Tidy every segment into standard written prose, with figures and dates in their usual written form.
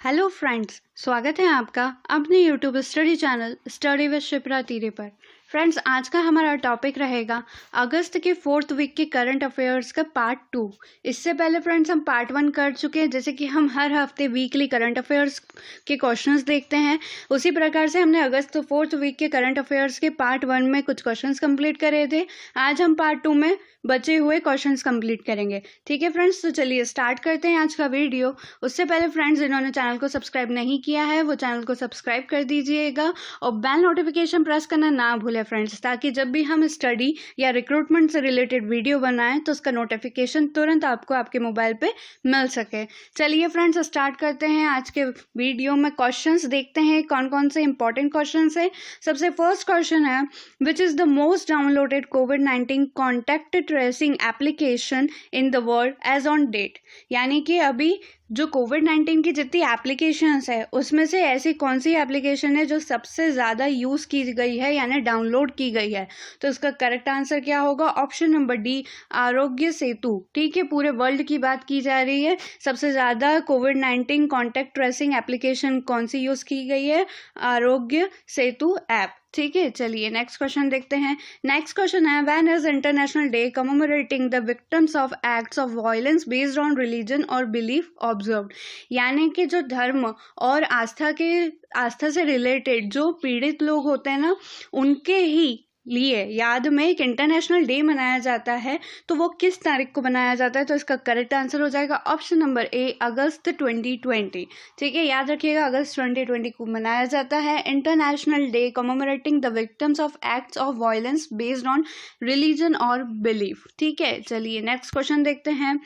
Hello friends, स्वागत है आपका अपने YouTube study channel study with Shipra तीरे पर। फ्रेंड्स, आज का हमारा टॉपिक रहेगा अगस्त के 4th वीक के करंट अफेयर्स का पार्ट 2। इससे पहले फ्रेंड्स हम पार्ट 1 कर चुके हैं, जैसे कि हम हर हफ्ते वीकली करंट अफेयर्स के क्वेश्चंस देखते हैं। उसी प्रकार से हमने अगस्त 4th वीक के करंट अफेयर्स के पार्ट 1 में कुछ क्वेश्चंस कंप्लीट करे थे। आज हम पार्ट 2 में बचे हुए क्वेश्चंस कंप्लीट करेंगे। ठीक है फ्रेंड्स, तो चलिए स्टार्ट करते हैं आज का वीडियो। उससे पहले फ्रेंड्स, जिन्होंने चैनल को सब्सक्राइब नहीं किया है वो चैनल को सब्सक्राइब कर दीजिएगा और बेल नोटिफिकेशन प्रेस करना ना भूलें फ्रेंड्स, ताकि जब भी हम स्टडी या रिक्रूटमेंट से रिलेटेड वीडियो बनाएं तो उसका नोटिफिकेशन तुरंत आपको आपके मोबाइल पे मिल सके। चलिए फ्रेंड्स, स्टार्ट करते हैं आज के वीडियो में। क्वेश्चंस देखते हैं कौन कौन से इंपॉर्टेंट क्वेश्चंस है। सबसे फर्स्ट क्वेश्चन है, which is the most downloaded कोविड-19 contact tracing application in the world as on date. यानी कि अभी जो कोविड-19 की जितनी एप्लीकेशंस है उसमें से ऐसी कौन सी एप्लीकेशन है जो सबसे ज़्यादा यूज़ की गई है यानी डाउनलोड की गई है। तो इसका करेक्ट आंसर क्या होगा? Option number D, Aarogya Setu. ठीक है, पूरे वर्ल्ड की बात की जा रही है, सबसे ज़्यादा कोविड-19 कॉन्टैक्ट ट्रेसिंग एप्लीकेशन कौन सी यूज़ की गई है? आरोग्य सेतु ऐप। ठीक है, चलिए नेक्स्ट क्वेश्चन देखते हैं। नेक्स्ट क्वेश्चन है, when is international day commemorating the victims of acts of violence based on religion और बिलीफ ऑब्जर्व्ड। यानी कि जो धर्म और आस्था से रिलेटेड जो पीड़ित लोग होते हैं ना, उनके ही लिए याद में एक इंटरनेशनल डे मनाया जाता है। तो वो किस तारीख को मनाया जाता है? तो इसका करेक्ट आंसर हो जाएगा ऑप्शन नंबर ए, अगस्त 2020। ठीक है, याद रखिएगा, अगस्त 2020 को मनाया जाता है international day commemorating the victims of acts of violence based on religion और बिलीफ। ठीक है, चलिए नेक्स्ट क्वेश्चन देखते हैं।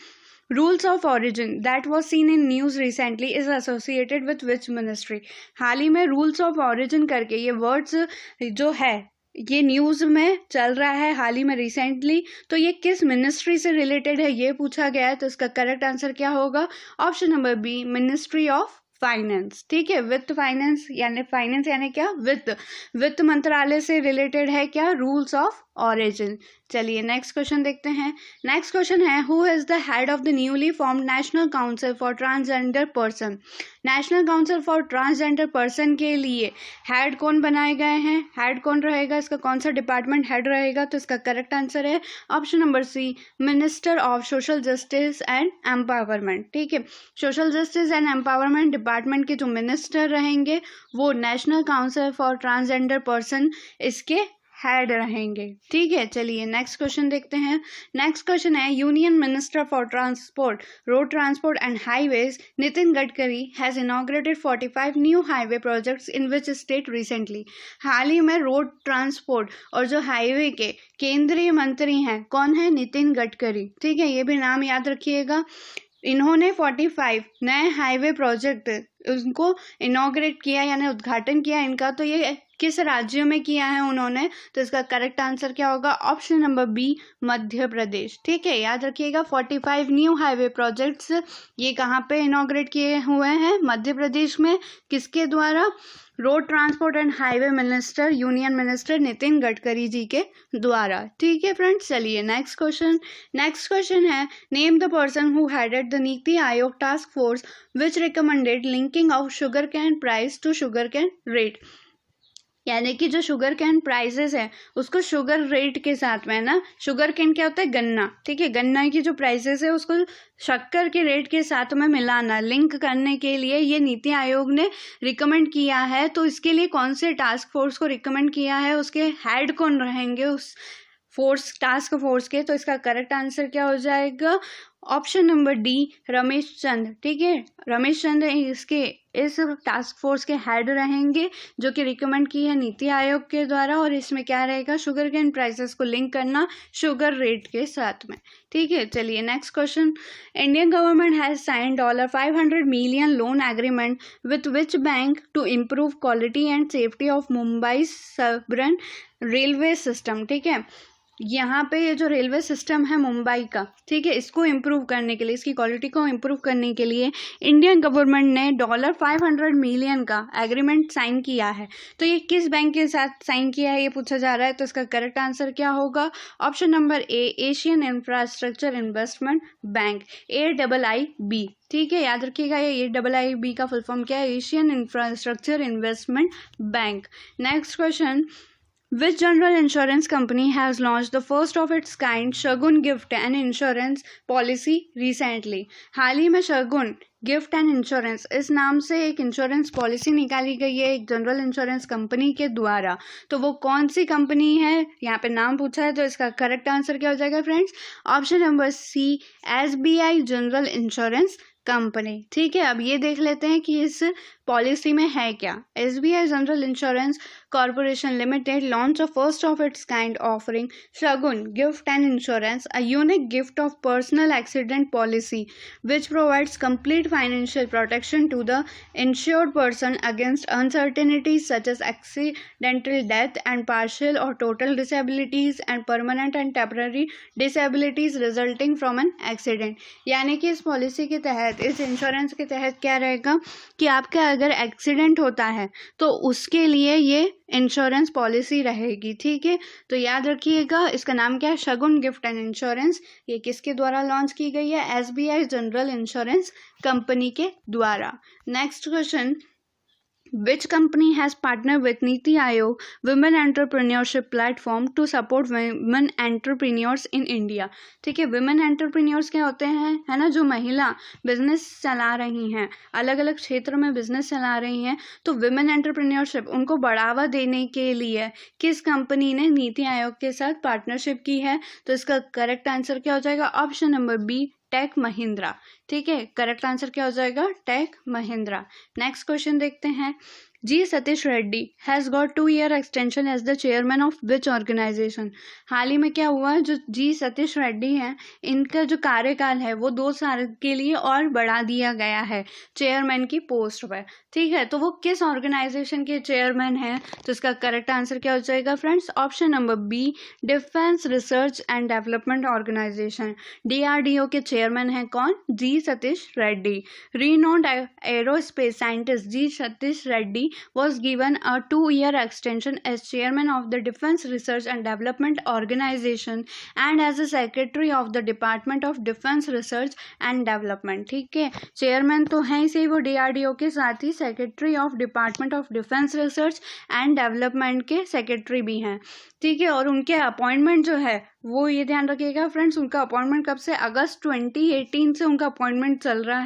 Rules of origin that was seen in news recently is associated with which ministry. हाल ही में रूल्स ऑफ ऑरिजिन करके ये वर्ड्स जो है ये न्यूज़ में चल रहा है हाल ही में रिसेंटली, तो ये किस मिनिस्ट्री से रिलेटेड है ये पूछा गया है। तो इसका करेक्ट आंसर क्या होगा? Option number B, ministry of finance. ठीक है, वित्त फाइनेंस यानी क्या? वित्त मंत्रालय से रिलेटेड है क्या? Rules of origin. चलिए नेक्स्ट क्वेश्चन देखते हैं। नेक्स्ट क्वेश्चन है, who is the head of the newly formed national council for transgender person. National council for transgender person के लिए हेड कौन बनाए गए हैं? हेड कौन रहेगा? इसका कौन सा डिपार्टमेंट हेड रहेगा? तो इसका करेक्ट आंसर है option number C, minister of social justice and empowerment. ठीक है, social justice and empowerment department के जो मिनिस्टर रहेंगे वो national council for transgender person इसके हेड रहेंगे। ठीक है, चलिए नेक्स्ट क्वेश्चन देखते हैं। नेक्स्ट क्वेश्चन है, union minister for transport, road transport and highways Nitin Gadkari has inaugurated 45 new highway projects in which state recently. हाल ही में रोड ट्रांसपोर्ट और जो हाईवे के केंद्रीय मंत्री हैं कौन है? नितिन गडकरी। ठीक है, ये भी नाम याद रखिएगा। इन्होंने 45 नए हाईवे प्रोजेक्ट उनको इनॉग्रेट किया यानी उद्घाटन किया इनका। तो ये किस राज्यों में किया है उन्होंने? तो इसका करेक्ट आंसर क्या होगा? Option number B, Madhya Pradesh. ठीक है, याद रखिएगा 45 न्यू हाईवे प्रोजेक्ट्स ये कहाँ पे इनॉग्रेट किए हुए हैं? मध्य प्रदेश में। किसके द्वारा? Road transport and highway minister, union minister Nitin Gadkari ji के द्वारा। ठीक है फ्रेंड्स, चलिए नेक्स्ट क्वेश्चन है, name the person who headed the NITI Aayog task force which recommended linking of sugar cane price to sugar cane rate. यानी कि जो शुगर कैन प्राइसेस है उसको शुगर रेट के साथ में ना, शुगर कैन क्या होता है? गन्ना। ठीक है, गन्ना की जो प्राइसेस है उसको शक्कर के रेट के साथ में मिलाना, लिंक करने के लिए ये नीति आयोग ने रिकमेंड किया है। तो इसके लिए कौन से टास्क फोर्स को रिकमेंड किया है? उसके हेड कौन रहेंगे उस टास्क फोर्स के? तो इसका करेक्ट आंसर क्या हो जाएगा? Option number D, Ramesh Chand. ठीक है, रमेश चंद इस टास्क फोर्स के हेड रहेंगे जो कि रिकमेंड की है नीति आयोग के द्वारा। और इसमें क्या रहेगा? शुगर केन प्राइसेस को लिंक करना शुगर रेट के साथ में। ठीक है, चलिए next question. Indian government has sign $500 million loan agreement with which bank to improve quality and safety of Mumbai suburban railway system. ठीक है, यहाँ पे ये जो रेलवे सिस्टम है मुंबई का, ठीक है, इसको इम्प्रूव करने के लिए, इसकी क्वालिटी को इम्प्रूव करने के लिए इंडियन गवर्नमेंट ने $500 मिलियन का एग्रीमेंट साइन किया है। तो ये किस बैंक के साथ साइन किया है ये पूछा जा रहा है। तो इसका करेक्ट आंसर क्या होगा? ऑप्शन नंबर ए, Asian infrastructure investment bank, AIIB। ठीक है, याद रखिएगा ये AIIB का फुल फॉर्म क्या है? Asian infrastructure investment bank. Next question, which general insurance company has launched the first of its kind Shagun Gift and Insurance policy recently? हाल ही में शगुन गिफ्ट एंड इंश्योरेंस इस नाम से एक इंश्योरेंस पॉलिसी निकाली गई है एक जनरल इंश्योरेंस कंपनी के द्वारा। तो वो कौन सी कंपनी है? यहाँ पे नाम पूछा है, तो इसका करेक्ट आंसर क्या हो जाएगा friends? Option number C, SBI general insurance company. ठीक है, अब ये देख लेते हैं कि इस पॉलिसी में है क्या। SBI general insurance corporation limited launch a first of its kind offering Shagun gift and insurance, a unique gift of personal accident policy which provides complete financial protection to the insured person against uncertainties such as accidental death and partial or total disabilities and permanent and temporary disabilities resulting from an accident। यानी कि इस policy के तहत, इस insurance के तहत क्या रहेगा कि आपका अगर एक्सीडेंट होता है तो उसके लिए ये इंश्योरेंस पॉलिसी रहेगी। ठीक है, तो याद रखिएगा इसका नाम क्या है? शगुन गिफ्ट एंड इंश्योरेंस। ये किसके द्वारा लॉन्च की गई है? SBI जनरल इंश्योरेंस कंपनी के द्वारा। Next question, which company has partnered with Niti Aayog Women Entrepreneurship Platform to support women entrepreneurs in India? ठीक है, women entrepreneurs क्या होते हैं, है ना, जो महिला बिजनेस चला रही हैं, अलग अलग क्षेत्र में बिजनेस चला रही हैं। तो women entrepreneurship उनको बढ़ावा देने के लिए किस कंपनी ने नीति आयोग के साथ पार्टनरशिप की है? तो इसका करेक्ट आंसर क्या हो जाएगा? Option number B, Tech Mahindra. ठीक है, करेक्ट आंसर क्या हो जाएगा? टेक महिंद्रा। नेक्स्ट क्वेश्चन देखते हैं, G Satheesh Reddy has got 2-year extension as the chairman of which organisation? हाल ही में क्या हुआ है, जो जी सतीश रेड्डी हैं इनका जो कार्यकाल है वो 2 साल के लिए और बढ़ा दिया गया है चेयरमैन की पोस्ट पर। ठीक है, तो वो किस ऑर्गेनाइजेशन के चेयरमैन हैं? तो इसका करेक्ट आंसर क्या हो जाएगा friends? Option number B, defence research and development organisation. DRDO के चेयरमैन हैं कौन? G Satheesh Reddy. Renowned aerospace scientist G Satheesh Reddy was given a 2-year extension as chairman of the Defense Research and Development Organization and as a secretary of the Department of Defense Research and Development। ठीक है, chairman तो हैं ही सही वो DRDO के, साथ ही secretary of department of defence research and development के सेक्रेटरी भी हैं। ठीक है, और उनके अपॉइंटमेंट जो है वो ये ध्यान रखिएगा फ्रेंड्स, उनका अपॉइंटमेंट कब से? अगस्त 2018 से उनका अपॉइंटमेंट चल रहा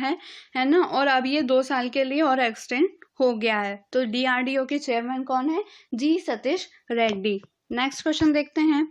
है ना, और अब ये 2 साल के लिए और एक्सटेंड हो गया है। तो DRDO के चेयरमैन कौन है? जी सतीश रेड्डी। नेक्स्ट क्वेश्चन देखते हैं,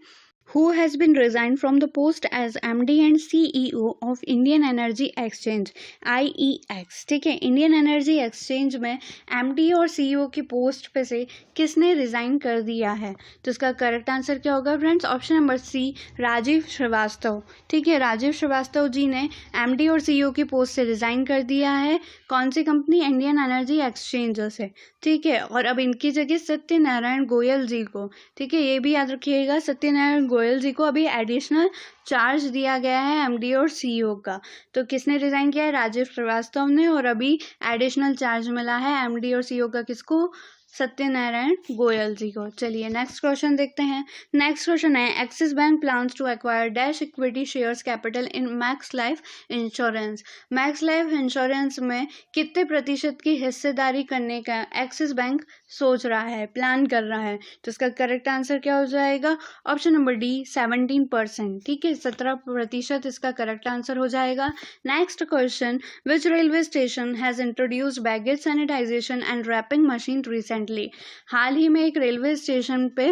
who has been resigned from the post as MD and CEO of Indian Energy Exchange IEX। ठीक है, इंडियन एनर्जी एक्सचेंज में MD और CEO की पोस्ट पे से किसने रिजाइन कर दिया है? तो इसका करेक्ट आंसर क्या होगा friends? Option number C, Rajiv Srivastava. ठीक है, राजीव श्रीवास्तव जी ने MD और CEO की पोस्ट से रिजाइन कर दिया है। कौन सी कंपनी? इंडियन एनर्जी एक्सचेंज से। ठीक है, और अब इनकी जगह सत्यनारायण गोयल जी को, ठीक है, ये भी याद रखिएगा, सत्यनारायण गोयल जी को अभी एडिशनल चार्ज दिया गया है MD और CEO का। तो किसने रिजाइन किया है? राजीव श्रीवास्तव ने, और अभी एडिशनल चार्ज मिला है MD और CEO का किसको? सत्यनारायण गोयल जी को। चलिए नेक्स्ट क्वेश्चन देखते हैं। नेक्स्ट क्वेश्चन है, Axis bank plans to acquire dash equity shares capital in Max Life insurance. Max Life insurance में कितने प्रतिशत की हिस्सेदारी करने का एक्सिस बैंक सोच रहा है, प्लान कर रहा है? तो इसका करेक्ट आंसर क्या हो जाएगा? Option number D, 17%। ठीक है, 17% इसका करेक्ट आंसर हो जाएगा। Next question, which railway station has introduced baggage sanitisation and wrapping machine recently? हाल ही में एक रेलवे स्टेशन पे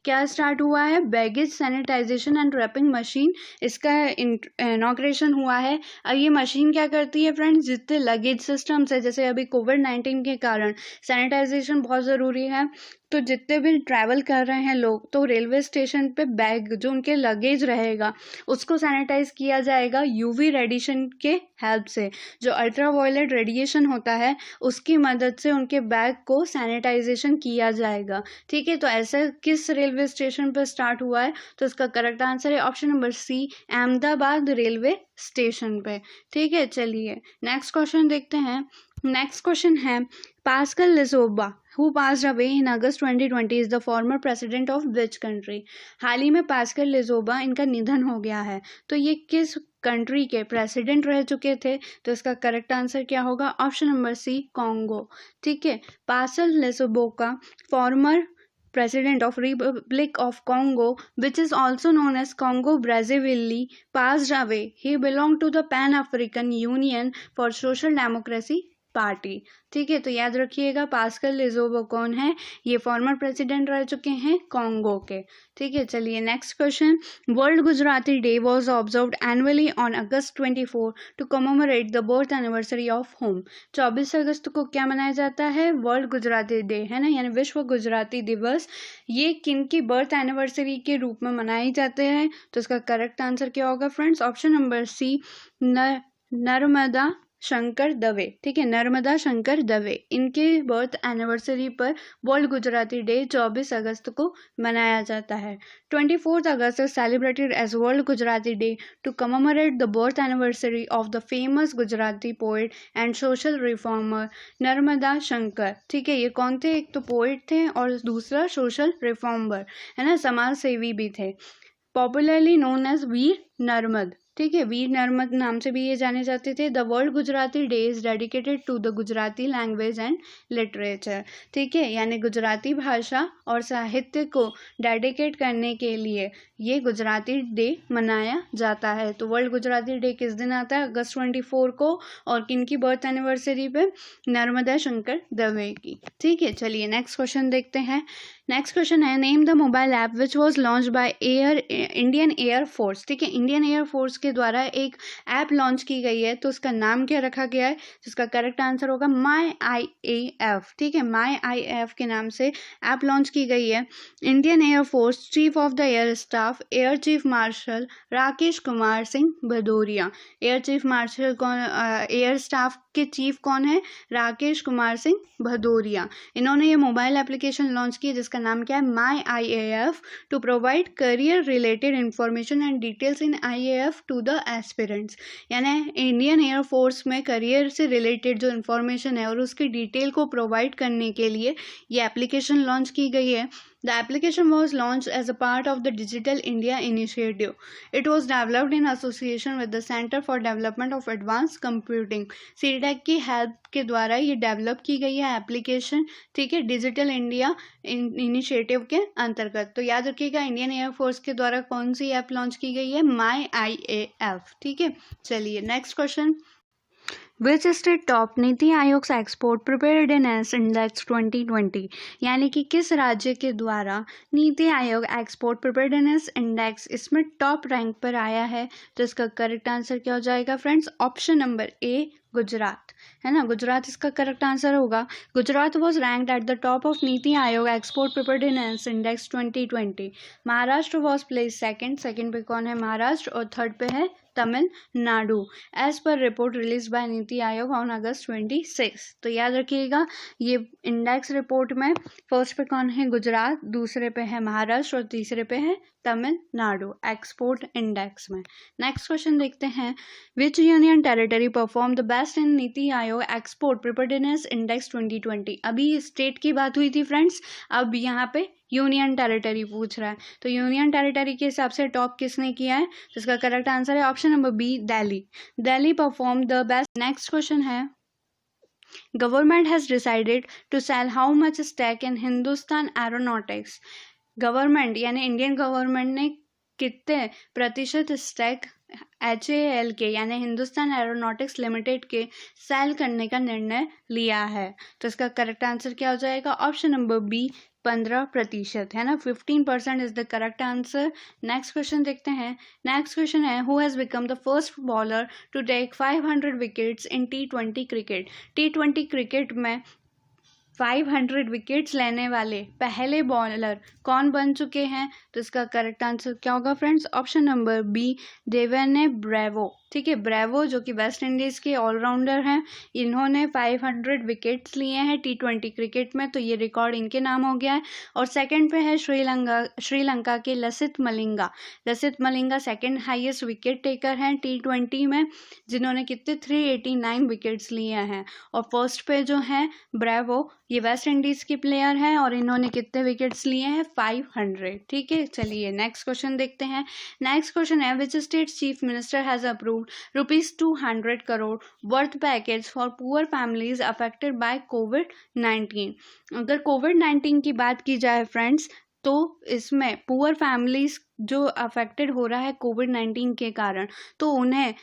क्या स्टार्ट हुआ है? Baggage sanitisation and wrapping machine, इसका इनॉग्रेशन हुआ है। अब ये मशीन क्या करती है फ्रेंड्स? जितने लगेज सिस्टम्स है, जैसे अभी कोविड-19 के कारण सैनिटाइजेशन बहुत ज़रूरी है, तो जितने भी ट्रैवल कर रहे हैं लोग, तो रेलवे स्टेशन पे बैग जो उनके लगेज रहेगा उसको सैनिटाइज किया जाएगा यूवी रेडिएशन के हेल्प से। जो अल्ट्रावायलेट रेडिएशन होता है उसकी मदद से उनके बैग को सैनिटाइजेशन किया जाएगा। ठीक है, तो ऐसा किस रेलवे स्टेशन पर स्टार्ट हुआ है? तो इसका करेक्ट आंसर है option number C, Ahmedabad railway station पे। ठीक है, चलिए नेक्स्ट क्वेश्चन देखते हैं। नेक्स्ट क्वेश्चन है Pascal Lissouba who passed away in August 2020 is the former president of which country? हाल ही में पास्कल लिजोबा इनका निधन हो गया है, तो ये किस कंट्री के प्रेसिडेंट रह चुके थे? तो इसका करेक्ट आंसर क्या होगा? Option number C, Congo. ठीक है, Pascal Lissouba former President of Republic of Congo, which is also known as Congo Brazzaville, passed away. He belonged to the Pan-African Union for Social Democracy party. ठीक है, तो याद रखिएगा pascal लिजोबा कौन है? ये फॉर्मर प्रेसिडेंट रह चुके हैं कॉन्गो के। ठीक है, चलिए next question. World Gujarati day was observed annually on August 24 to commemorate the birth anniversary of whom. 24 अगस्त को क्या मनाया जाता है? वर्ल्ड गुजराती डे, है ना, यानी विश्व गुजराती दिवस। ये किन की बर्थ एनिवर्सरी के रूप में मनाए जाते हैं? तो इसका करेक्ट आंसर क्या होगा friends? Option number C, Narmada Shankar Dave. ठीक है, नर्मदा शंकर दवे, इनके बर्थ एनिवर्सरी पर वर्ल्ड गुजराती डे 24 अगस्त को मनाया जाता है। 24 August is celebrated as world Gujarati day to commemorate the birth anniversary of the famous Gujarati poet and social reformer Narmada Shankar. ठीक है, ये कौन थे? एक तो पोएट थे और दूसरा सोशल रिफॉर्मर, है ना, समाज सेवी भी थे। पॉपुलरली नोन एज वीर नर्मद। ठीक है, वीर नर्मद नाम से भी ये जाने जाते थे। The world Gujarati day is dedicated to the Gujarati language and literature. ठीक है, यानी गुजराती भाषा और साहित्य को डेडिकेट करने के लिए ये गुजराती डे मनाया जाता है। तो वर्ल्ड गुजराती डे किस दिन आता है? अगस्त 24 को। और किनकी बर्थ एनिवर्सरी पे? नर्मदा शंकर दवे की। ठीक है, चलिए नेक्स्ट क्वेश्चन देखते हैं। नेक्स्ट क्वेश्चन है name the mobile app which was launch by Indian air force. ठीक है, इंडियन एयर फोर्स के द्वारा एक ऐप लॉन्च की गई है, तो उसका नाम क्या रखा गया है? जिसका करेक्ट आंसर होगा माई आई ए एफ। ठीक है, माई आई एफ के नाम से ऐप लॉन्च की गई है। Indian air force chief of the air staff air chief marshal Rakesh Kumar Singh Bhadauria. Air chief marshal कौन? एयर स्टाफ के चीफ कौन है? राकेश कुमार सिंह भदौरिया। इन्होंने ये मोबाइल एप्लीकेशन लॉन्च की जिसका नाम क्या है? My I A F, to provide career related information and details in IAF to the aspirants. यानी इंडियन एयर फोर्स में करियर से रिलेटेड जो इन्फॉर्मेशन है और उसकी डिटेल को प्रोवाइड करने के लिए ये एप्लीकेशन लॉन्च की गई है। The application was launched as a part of the Digital India Initiative. It was developed in association with the Center for Development of Advanced Computing. CDAC की हेल्प के द्वारा ये डेवलप की गई है एप्लीकेशन। ठीक है, डिजिटल इंडिया इनिशिएटिव के अंतर्गत। तो याद रखिएगा इंडियन एयरफोर्स के द्वारा कौन सी ऐप लॉन्च की गई है? माई IAF। ठीक है, चलिए next question. Which state top NITI Aayog से एक्सपोर्ट प्रिपेयर्डनेस इंडेक्स 2020। यानी कि किस राज्य के द्वारा नीति आयोग एक्सपोर्ट प्रिपेयर्डनेस इंडेक्स इसमें टॉप रैंक पर आया है? तो इसका करेक्ट आंसर क्या हो जाएगा friends? Option number A, Gujarat, है ना, गुजरात इसका करेक्ट आंसर होगा। Gujarat was ranked at the top of NITI Aayog export preparedness index 2020। Maharashtra was place second पे कौन है? महाराष्ट्र। और थर्ड पे है Tamil Nadu, as per report release by NITI Aayog on August 26। तो याद रखिएगा ये इंडेक्स रिपोर्ट में फर्स्ट पे कौन है? गुजरात, दूसरे पे है महाराष्ट्र और तीसरे पे है तमिलनाडु एक्सपोर्ट इंडेक्स में। नेक्स्ट क्वेश्चन देखते हैं। विच union territory perform the best in नीति आयोग एक्सपोर्ट प्रिपेयर्डनेस इंडेक्स 2020। अभी स्टेट की बात हुई थी फ्रेंड्स, अब यहाँ पे यूनियन टेरिटरी पूछ रहा है। तो यूनियन टेरिटरी के हिसाब से टॉप किसने किया है? तो इसका करेक्ट आंसर है option number B, Delhi. Delhi perform the best. Next question है government has decided to sell how much stake in Hindustan aeronautics. Government यानी इंडियन गवर्नमेंट ने कितने प्रतिशत स्टैक HAL के यानी हिंदुस्तान एरोनॉटिक्स लिमिटेड के सेल करने का निर्णय लिया है? तो इसका करेक्ट आंसर क्या हो जाएगा? ऑप्शन नंबर बी, 15%, है ना, 15% is the correct answer. Next question देखते हैं। नेक्स्ट क्वेश्चन है who has become the first bowler to take 500 wickets in T20 cricket. T20 cricket में 500 विकेट्स लेने वाले पहले बॉलर कौन बन चुके हैं? तो इसका करेक्ट आंसर क्या होगा friends? Option number B, Dwayne Bravo. ठीक है, ब्रेवो जो कि वेस्ट इंडीज़ के ऑलराउंडर हैं, इन्होंने 500 विकेट्स लिए हैं T20 क्रिकेट में, तो ये रिकॉर्ड इनके नाम हो गया है। और सेकंड पे है श्रीलंका के Lasith Malinga second highest wicket taker हैं T20 में, जिन्होंने कितने 389 विकेट्स लिए हैं। और फर्स्ट पे जो है ब्रेवो, ये वेस्ट इंडीज़ की प्लेयर है और इन्होंने कितने विकेट्स लिए हैं? 500। ठीक है, चलिए नेक्स्ट क्वेश्चन देखते हैं। नेक्स्ट क्वेश्चन है, which state chief minister has approved ₹200 crore worth package for poor families affected by कोविड-19। अगर कोविड-19 की बात की जाए फ्रेंड्स, तो इसमें पुअर फैमिलीज जो अफेक्टेड हो रहा है कोविड-19 के कारण, तो उन्हें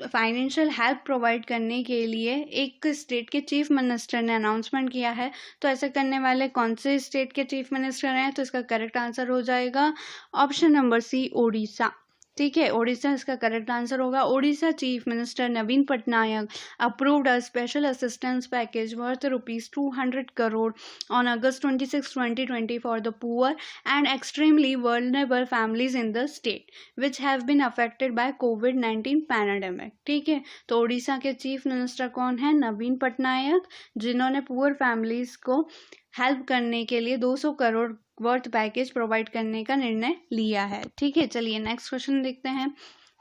फाइनेंशियल हेल्प प्रोवाइड करने के लिए एक स्टेट के चीफ मिनिस्टर ने अनाउंसमेंट किया है। तो ऐसा करने वाले कौन से स्टेट के चीफ मिनिस्टर हैं? तो इसका करेक्ट आंसर हो जाएगा ऑप्शन नंबर सी, ओडिशा। ठीक है, ओडिशा इसका करेक्ट आंसर होगा। Odisha chief minister Naveen Patnaik approved a special assistance package worth ₹200 crore on August 26, 2020 for the poor and extremely vulnerable families in the state which have been affected by COVID-19 pandemic। ठीक है, तो ओडिशा के chief minister कौन है? नवीन पटनायक, जिन्होंने poor families को help करने के लिए 200 करोड़ वर्थ पैकेज प्रोवाइड करने का निर्णय लिया है। ठीक है, चलिए नेक्स्ट क्वेश्चन देखते हैं।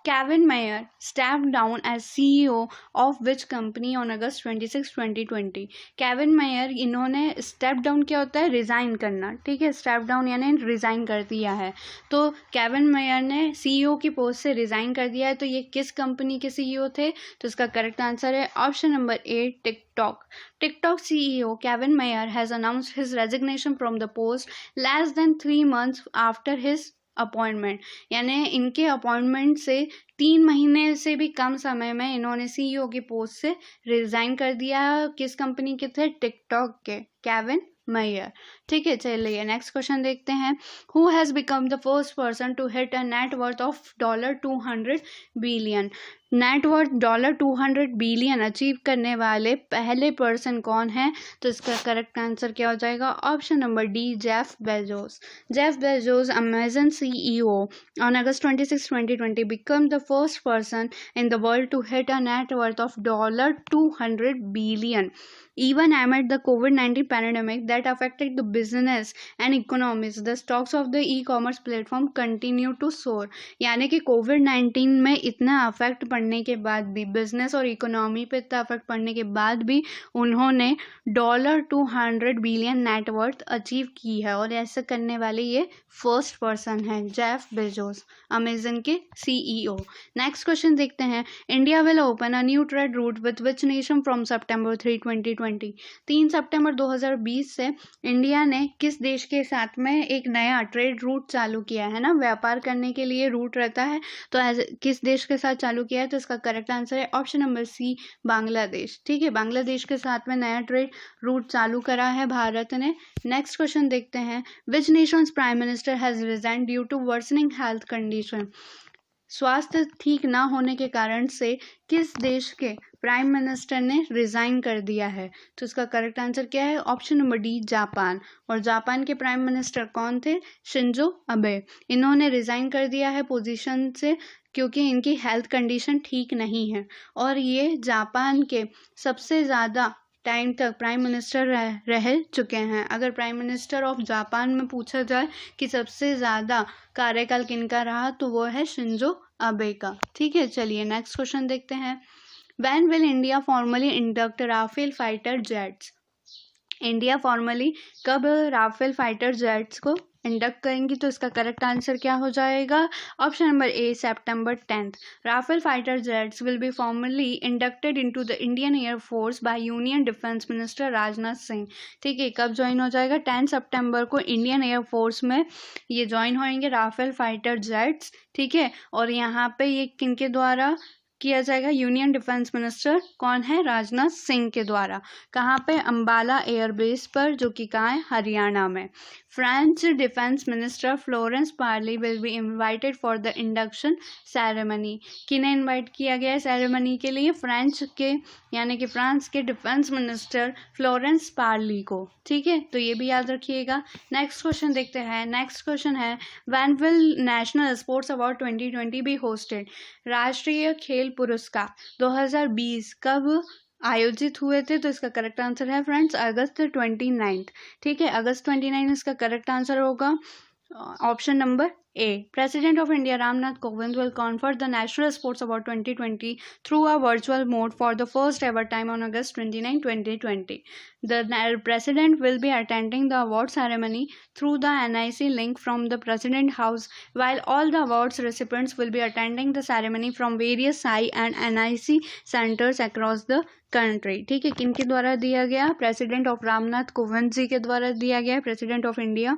Kevin mayor stepped down as CEO of which company on August 26, 2020। Kevin mayor, इन्होंने स्टेप डाउन क्या होता है? रिज़ाइन करना। ठीक है, स्टेप डाउन यानी रिज़ाइन कर दिया है। तो केविन मेयर ने CEO की पोस्ट से रिज़ाइन कर दिया है। तो ये किस कंपनी के CEO थे? तो इसका करेक्ट आंसर है option number A, TikTok CEO Kevin mayor has announced his resignation from the post less than 3 months after his appointment. यानी इनके अपॉइंटमेंट से 3 महीने से भी कम समय में इन्होंने CEO की पोस्ट से रिजाइन कर दिया। किस कंपनी के थे? टिकटॉक के केविन मेयर। ठीक है, चलिए नेक्स्ट क्वेश्चन देखते हैं। Who has become the first person to hit a net worth of $200 billion? Net worth $200 billion achieve करने वाले पहले पर्सन कौन है? तो इसका करेक्ट आंसर क्या हो जाएगा? Option number D, Jeff Bezos Amazon CEO on August 26, 2020 become the first person in the world to hit a net worth of $200 billion even amid the COVID-19 pandemic that affected the business and economies. The stocks of the e-commerce platform continue to soar। यानी कि कोविड-19 में इतना affect पड़ने के बाद भी, business और economy पे इतना अफेक्ट पड़ने के बाद भी उन्होंने $200 बिलियन नेटवर्थ अचीव की है। और ऐसा करने वाले ये फर्स्ट पर्सन है, जेफ बेजोस, अमेजन के CEO। नेक्स्ट क्वेश्चन देखते हैं। India will open a new trade route with which nation from September 3, 2020। 3 सितंबर 2020 से इंडिया ने किस देश के साथ में एक नया ट्रेड रूट चालू किया है? ना, व्यापार करने के लिए रूट रहता है, तो किस देश के साथ चालू किया है? तो इसका करेक्ट आंसर है ऑप्शन नंबर सी, बांग्लादेश। ठीक है, बांग्लादेश के साथ में नया ट्रेड रूट चालू करा है भारत ने। नेक्स्ट क्वेश्चन देखते हैं। Which nation's prime minister has resign due to worsening health condition? स्वास्थ्य ठीक ना होने के कारण से किस देश के प्राइम मिनिस्टर ने रिजाइन कर दिया है? तो इसका करेक्ट आंसर क्या है? Option number D, Japan. और जापान के प्राइम मिनिस्टर कौन थे? Shinzo Abe. इन्होंने रिजाइन कर दिया है पोजीशन से क्योंकि इनकी हेल्थ कंडीशन ठीक नहीं है। और ये जापान के सबसे ज़्यादा टाइम तक प्राइम मिनिस्टर रह चुके हैं। अगर प्राइम मिनिस्टर ऑफ जापान में पूछा जाए कि सबसे ज़्यादा कार्यकाल किनका रहा, तो वो है शिंजो अबे का। ठीक है, चलिए नेक्स्ट क्वेश्चन देखते हैं। When will India formally induct Rafale fighter jets? India formally कब राफेल फाइटर जेट्स को इंडक्ट करेंगी? तो इसका करेक्ट आंसर क्या हो जाएगा? Option number A, September 10। Rafale fighter jets will be formally inducted into the Indian air force by union defence minister Rajnath Singh. ठीक है, कब ज्वाइन हो जाएगा? 10 सितंबर को इंडियन एयरफोर्स में ये ज्वाइन होंगे राफेल फाइटर जेट्स। ठीक है, और यहाँ पे ये किनके द्वारा किया जाएगा? यूनियन डिफेंस मिनिस्टर कौन है? राजनाथ सिंह के द्वारा। कहाँ पे? अंबाला एयरबेस पर, जो कि कहाँ है? हरियाणा में। French defence minister Florence Parly will be invited for the induction ceremony. किन्हें इनवाइट किया गया है सेरेमनी के लिए? फ्रेंच के यानी कि फ्रांस के डिफेंस मिनिस्टर फ्लोरेंस पार्ली को। ठीक है, तो ये भी याद रखिएगा। नेक्स्ट क्वेश्चन देखते हैं। नेक्स्ट क्वेश्चन है when will national sports award 2020 be hosted? राष्ट्रीय खेल पुरस्कार 2020 कब आयोजित हुए थे? तो इसका करेक्ट आंसर है फ्रेंड्स अगस्त 29। ठीक है, अगस्त 29 इसका करेक्ट आंसर होगा। Option number A. President of India Ramnath Kovind will confer the National Sports Award 2020 through a virtual mode for the first ever time on August 29, 2020. The president will be attending the award ceremony through the NIC link from the President House, while all the awards recipients will be attending the ceremony from various SAI and NIC centers across the country. ठीक है, किन के द्वारा दिया गया? President of Ramnath Kovind ji के द्वारा दिया गया, प्रेसिडेंट ऑफ इंडिया।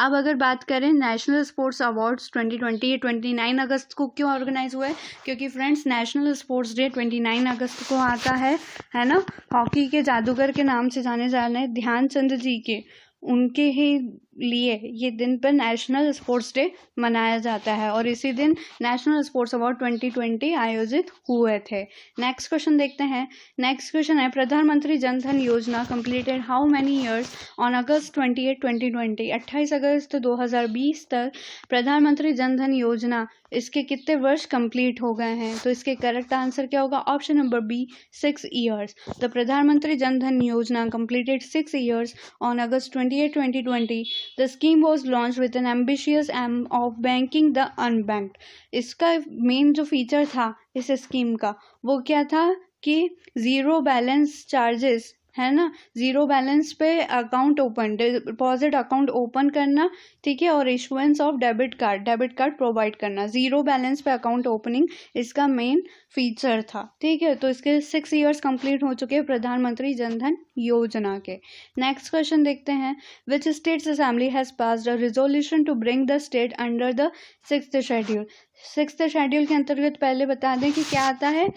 अब अगर बात करें नेशनल स्पोर्ट्स अवार्ड्स 2020, ये 29 अगस्त को क्यों ऑर्गेनाइज हुआ है? क्योंकि फ्रेंड्स नेशनल स्पोर्ट्स डे 29 अगस्त को आता है ना। हॉकी के जादूगर के नाम से जाने जाने ध्यानचंद जी के, उनके ही लिए ये दिन पर नेशनल स्पोर्ट्स डे मनाया जाता है और इसी दिन नेशनल स्पोर्ट्स अवार्ड 2020 आयोजित हुए थे। नेक्स्ट क्वेश्चन देखते हैं। नेक्स्ट क्वेश्चन है प्रधानमंत्री Jan Dhan Yojana completed how many years on August 28, 2020? 28 अगस्त 2020 तक प्रधानमंत्री जन धन योजना इसके कितने वर्ष कंप्लीट हो गए हैं? तो इसके करेक्ट आंसर क्या होगा? Option number B 6 years. The Pradhan Mantri Jan Dhan Yojana completed 6 years on August 28, 2020। The scheme was launched with an ambitious aim of banking the unbanked. इसका मेन जो फीचर था इस स्कीम का वो क्या था कि ज़ीरो बैलेंस चार्जेस है ना, ज़ीरो बैलेंस पे account open, deposit account open करना, ठीक है, और issuance of debit card provide करना। ज़ीरो बैलेंस पे अकाउंट ओपनिंग इसका मेन फीचर था। ठीक है, तो इसके 6 ईयर्स कंप्लीट हो चुके हैं प्रधानमंत्री जन धन योजना के। नेक्स्ट क्वेश्चन देखते हैं। Which states assembly has passed a resolution to bring the state under the 6th schedule? 6th schedule के अंतर्गत पहले बता दें कि क्या आता है।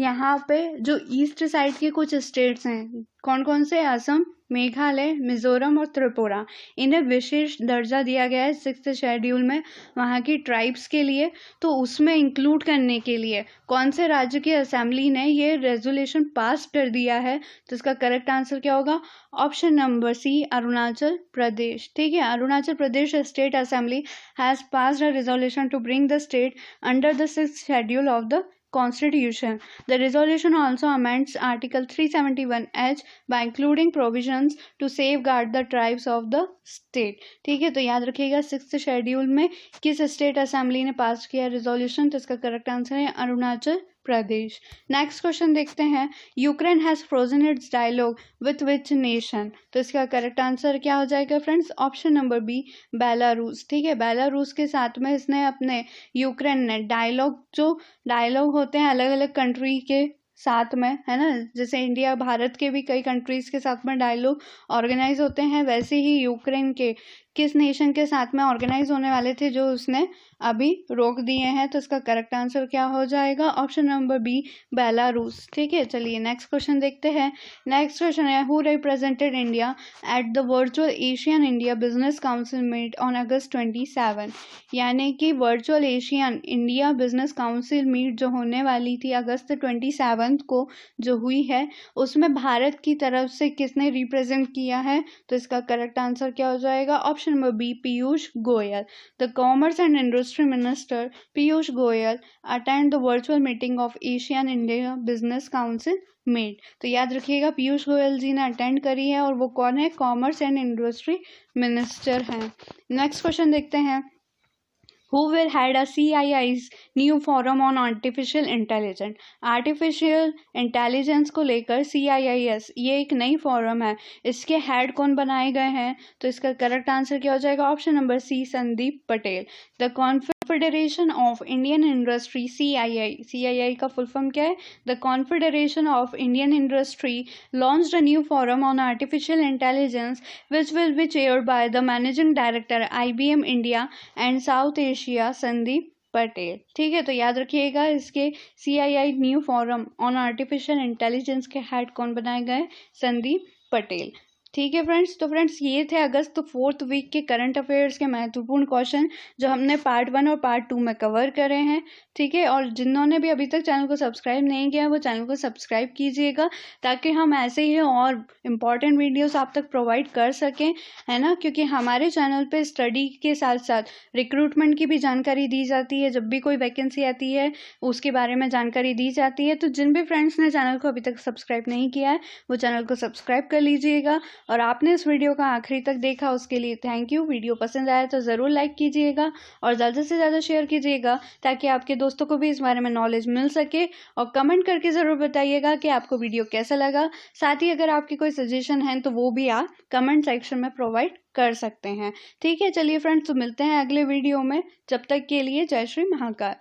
यहाँ पे जो ईस्ट साइड के कुछ स्टेट्स हैं, कौन कौन से? असम, मेघालय, मिजोरम और त्रिपुरा, इन्हें विशेष दर्जा दिया गया है 6th शेड्यूल में वहाँ की ट्राइब्स के लिए। तो उसमें इंक्लूड करने के लिए कौन से राज्य की असेंबली ने ये रेजोल्यूशन पास कर दिया है? तो इसका करेक्ट आंसर क्या होगा? Option number C Arunachal Pradesh. ठीक है, Arunachal Pradesh state assembly has passed a resolution to bring the state under the 6th schedule of the Constitution. The resolution also amends Article 371H by including provisions to safeguard the tribes of the state. ठीक है, तो याद रखिएगा 6th schedule में किस state assembly ने पास किया resolution? तो इसका करेक्ट आंसर है अरुणाचल प्रदेश। नेक्स्ट क्वेश्चन देखते हैं। Ukraine has frozen its dialogue with which nation? तो इसका करेक्ट आंसर क्या हो जाएगा friends? Option number B Belarus. ठीक है, बेलारूस के साथ में इसने अपने यूक्रेन ने जो डायलॉग होते हैं अलग अलग कंट्री के साथ में, है ना, जैसे इंडिया भारत के भी कई कंट्रीज के साथ में डायलॉग ऑर्गेनाइज होते हैं, वैसे ही यूक्रेन के किस नेशन के साथ में ऑर्गेनाइज होने वाले थे जो उसने अभी रोक दिए हैं? तो इसका करेक्ट आंसर क्या हो जाएगा? Option number B Belarus. ठीक है, चलिए नेक्स्ट क्वेश्चन देखते हैं। नेक्स्ट क्वेश्चन है who represented India at the virtual Asian India business council meet on August 27? यानी कि virtual Asian India business council meet जो होने वाली थी अगस्त 27 को जो हुई है, उसमें भारत की तरफ से किसने रिप्रेजेंट किया है? तो इसका करेक्ट आंसर क्या हो जाएगा? Option number B Piyush Goyal. The commerce and industry minister Piyush Goyal attend the virtual meeting of Asian India business council meet. तो याद रखिएगा पीयूष गोयल जी ने अटेंड करी है और वो कौन है? कॉमर्स एंड इंडस्ट्री मिनिस्टर हैं। नेक्स्ट क्वेश्चन देखते हैं। Who will head a CII's new forum on artificial intelligence? Artificial intelligence को लेकर CIIS ये एक नई फोरम है, इसके हेड कौन बनाए गए हैं? तो इसका करेक्ट आंसर क्या हो जाएगा? Option number C Sandeep Patel. The confederation of Indian industry CII का फुल फॉर्म क्या है? The confederation of Indian industry launched a new forum on artificial intelligence which will be chaired by the managing director IBM India and South Asia Sandeep Patel. ठीक है, तो याद रखिएगा इसके CII new forum on artificial intelligence के head कौन बनाए गए? संदीप पटेल। ठीक है फ्रेंड्स, तो फ्रेंड्स ये थे अगस्त 4th वीक के करंट अफेयर्स के महत्वपूर्ण क्वेश्चन जो हमने पार्ट 1 और पार्ट 2 में कवर करे हैं। ठीक है, और जिन्होंने भी अभी तक चैनल को सब्सक्राइब नहीं किया वो चैनल को सब्सक्राइब कीजिएगा ताकि हम ऐसे ही और इम्पॉर्टेंट वीडियोस आप तक प्रोवाइड कर सकें, है ना। क्योंकि हमारे चैनल पे स्टडी के साथ साथ रिक्रूटमेंट की भी जानकारी दी जाती है। जब भी कोई वैकेंसी आती है उसके बारे में जानकारी दी जाती है। तो जिन भी फ्रेंड्स ने चैनल को अभी तक सब्सक्राइब नहीं किया है वो चैनल को सब्सक्राइब कर लीजिएगा। और आपने इस वीडियो का आखिरी तक देखा उसके लिए थैंक यू। वीडियो पसंद आया तो ज़रूर लाइक कीजिएगा और ज़्यादा से ज़्यादा शेयर कीजिएगा ताकि आपके दोस्तों को भी इस बारे में नॉलेज मिल सके। और कमेंट करके ज़रूर बताइएगा कि आपको वीडियो कैसा लगा। साथ ही अगर आपकी कोई सजेशन है तो वो भी आप कमेंट सेक्शन में प्रोवाइड कर सकते हैं। ठीक है, चलिए फ्रेंड्स, तो मिलते हैं अगले वीडियो में। जब तक के लिए जय श्री महाकाल।